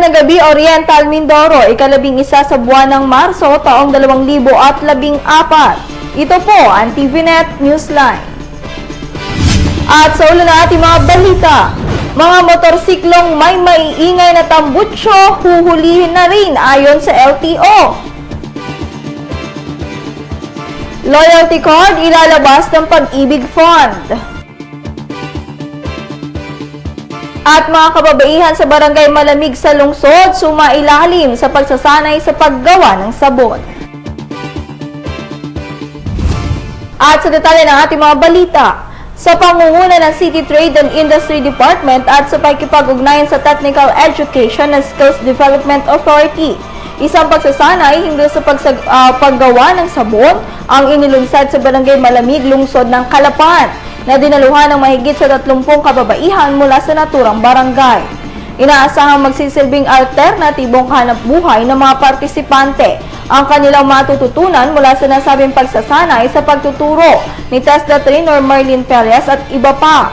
Magandang gabi, Oriental Mindoro, ika-11 sa buwan ng Marso, taong 2014. Ito po ang TVNet Newsline. At sa ulo na ating mga balita, mga motorsiklong may maiingay na tambutsyo, huhulihin na rin ayon sa LTO. Loyalty card ilalabas ng Pag-ibig Fund. At mga kababaihan sa Barangay Malamig sa lungsod, sumailalim sa pagsasanay sa paggawa ng sabon. At sa detalye ng ating mga balita, sa pangunguna ng City Trade and Industry Department at sa pakikipag-ugnayan sa Technical Education and Skills Development Authority, isang pagsasanay hinggil sa paggawa ng sabon ang inilunsad sa Barangay Malamig, lungsod ng Calapan, na dinaluhan ng mahigit sa 30 kababaihan mula sa naturang barangay. Inaasahang magsisilbing alternatibong hanap buhay ng mga partisipante ang kanilang matututunan mula sa nasabing pagsasanay sa pagtuturo ni TESDA Trainer Marlene Perez at iba pa.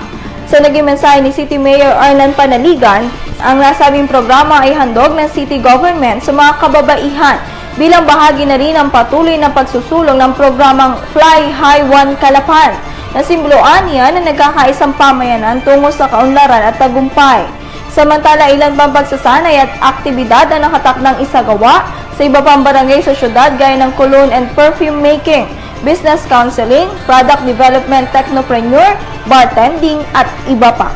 Sa naging mensahe ni City Mayor Arnan Panaligan, ang nasabing programa ay handog ng City Government sa mga kababaihan bilang bahagi na rin ng patuloy na pagsusulong ng programang Fly High 1 Calapan, na simboloan niya na nagkakaisang pamayanan tungo sa kaunlaran at tagumpay. Samantala, ilan pang pagsasanay at aktibidad ang nakatakdang isagawa sa iba pang barangay sa syudad gaya ng cologne and perfume making, business counseling, product development, technopreneur, bartending at iba pa.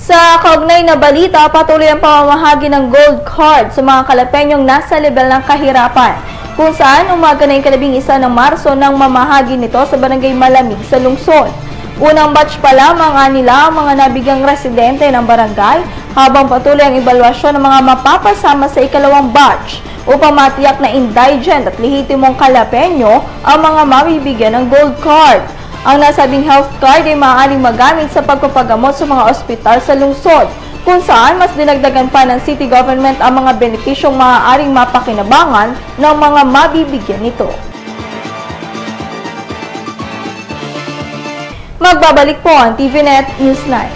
Sa kaugnay na balita, patuloy ang pamamahagi ng gold card sa mga Kalapenyong nasa level ng kahirapan, kung saan umaga na yung ika-11 ng Marso nang mamahagi nito sa Barangay Malamig sa lungsod. Unang batch pa lamang nila ang mga nabigang residente ng barangay, habang patuloy ang ebaluasyon ng mga mapapasama sa ikalawang batch upang matiyak na indigent at lehitimong Kalapenyo ang mga mabibigyan ng gold card. Ang nasabing health card ay maaaring magamit sa pagpapagamot sa mga ospital sa lungsod, kung saan mas dinagdagan pa ng city government ang mga benepisyong maaaring mapakinabangan ng mga mabibigyan nito. Magbabalik po ang TVNet Newsline.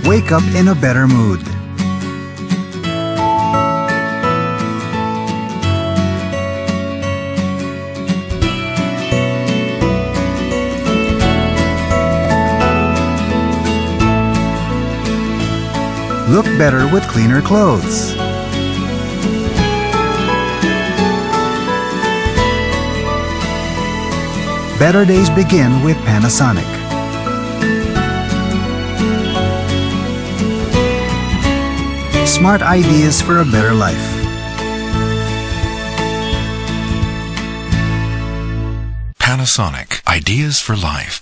Wake up in a better mood. Look better with cleaner clothes. Better days begin with Panasonic. Smart ideas for a better life. Panasonic, ideas for life.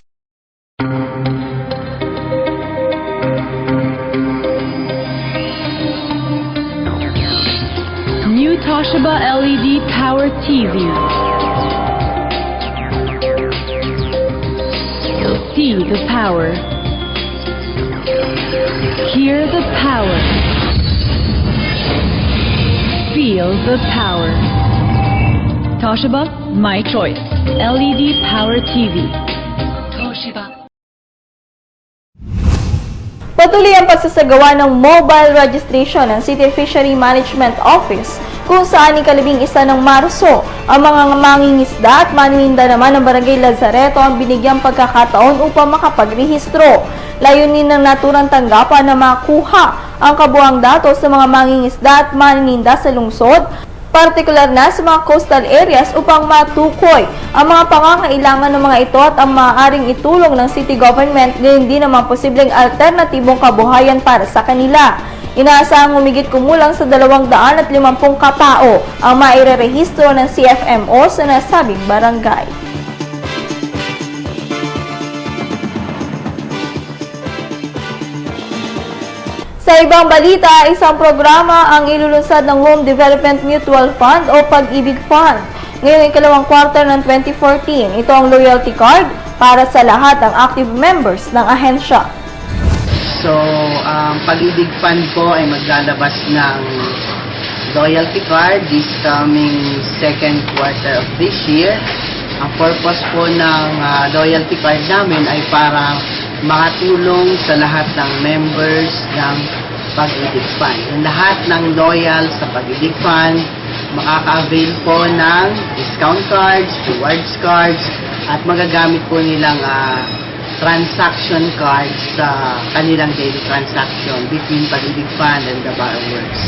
New Toshiba LED Power TV. See the power. Hear the power. Feel the power. Toshiba, my choice. LED Power TV. Toshiba. Patuloy ang pagsasagawa ng mobile registration ng City Fishery Management Office, kung saan ika-11 ng Marso, ang mga mangingisda at maninda naman ng Barangay Lazareto ang binigyang pagkakataon upang makapagrehistro. Layunin ng naturang tanggapan na makuha ang kabuuang datos sa mga mangingisda at maninda sa lungsod, partikular na sa mga coastal areas, upang matukoy ang mga pangangailangan ng mga ito at ang maaaring itulong ng city government na hindi naman posibleng alternatibong kabuhayan para sa kanila. Inaasahang humigit kumulang sa 250 katao ang mairerehistro ng CFMO sa nasabing barangay. Sa ibang balita, isang programa ang ilulunsad ng Home Development Mutual Fund o Pag-ibig Fund ngayong ikalawang quarter ng 2014. Ito ang loyalty card para sa lahat ng active members ng ahensya. So, ang Pag-ibig Fund po ay maglalabas ng loyalty card this coming second quarter of this year. Ang purpose po ng loyalty card namin ay para makatulong sa lahat ng members ng Pag-ibig Fund. Yung lahat ng loyal sa Pag-ibig Fund, makaka-avail po ng discount cards, rewards cards, at magagamit po nilang transaction cards sa kanilang daily transaction between Pag-ibig Fund and the borrowers.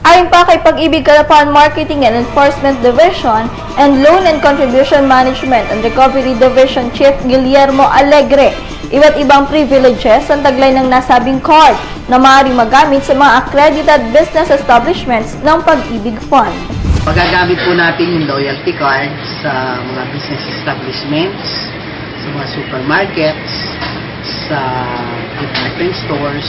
Ayon pa kay Pag-ibig Kalapaan Marketing and Enforcement Division and Loan and Contribution Management and Recovery Division Chief Guillermo Alegre, iba't ibang privileges ang taglay ng nasabing card na maaaring magamit sa mga accredited business establishments ng Pag-ibig Fund. Magagamit po natin yung loyalty card sa mga business establishments, sa mga supermarkets, sa department stores,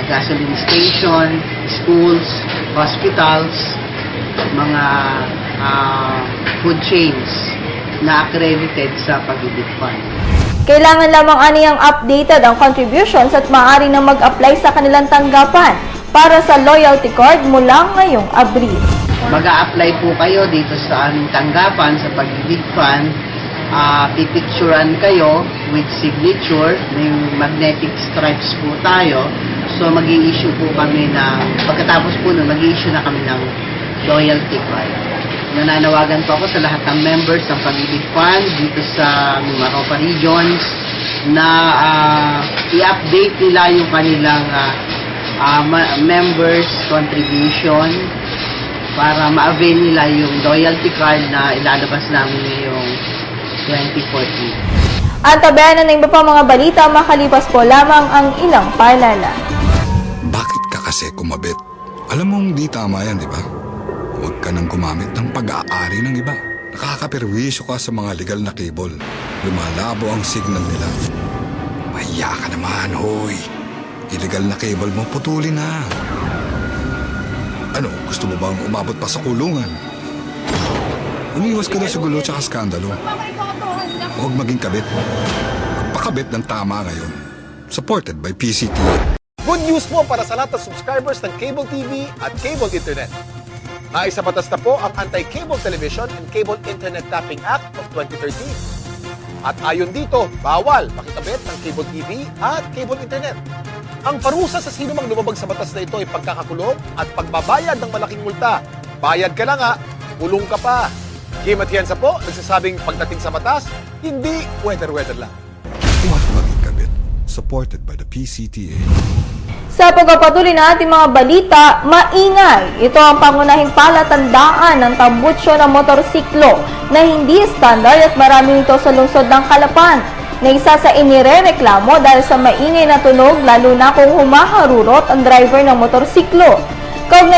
gasoline station, schools, hospitals, mga food chains na accredited sa Pag-ibig Fund. Kailangan lamang aniyang updated ang contributions at maaari na mag-apply sa kanilang tanggapan para sa loyalty card mula ngayong Abril. Mag-a-apply po kayo dito sa aming tanggapan sa Pag-ibig Fund. Pipicturean kayo with signature, may magnetic stripes po tayo. So mag-i-issue po kami pagkatapos po nun, mag-i-issue na kami ng loyalty card. Nananawagan po ako sa lahat ng members ng Pag-ibig Fund dito sa Mimaropa regions na i-update nila yung kanilang members contribution para ma-avail nila yung loyalty card na ilalabas namin ngayong 2014. Antabayanan ng iba pa mga balita makalipas po lamang ang ilang paalala. Bakit ka kasi kumabit? Alam mong di tama yan, di ba? Huwag ka nang gumamit ng pag-aari ng iba. Nakakaperwisyo ka sa mga legal na cable. Lumalabo ang signal nila. Mahiya ka naman, hoy. Illegal na cable mo, putulin na. Ano, gusto mo bang umabot pa sa kulungan? Umiwas ka na sa gulo tsaka skandalo. Huwag maging kabit. Magpakabit ng tama ngayon. Supported by PCTV. Good news po para sa lahat ng subscribers ng Cable TV at Cable Internet. Naisa batas na po ang Anti-Cable Television and Cable Internet Tapping Act of 2013. At ayon dito, bawal makikabit ng Cable TV at Cable Internet. Ang parusa sa sino mang lumabag sa batas na ito ay pagkakakulong at pagbabayad ng malaking multa. Bayad ka na nga, kulong ka pa. Kim Atienza po, nagsasabing pagdating sa batas, hindi weather-weather lang. Huwag maging kabit. Supported by the PCTA. Sa pagpapatuloy ng ating mga balita, maingay. Ito ang pangunahing palatandaan ng tambutsyo ng motorsiklo na hindi standard at marami nito sa lungsod ng Calapan. Na isa sa inirereklamo dahil sa maingay na tunog lalo na kung humaharurot ang driver ng motorsiklo. Kaugnay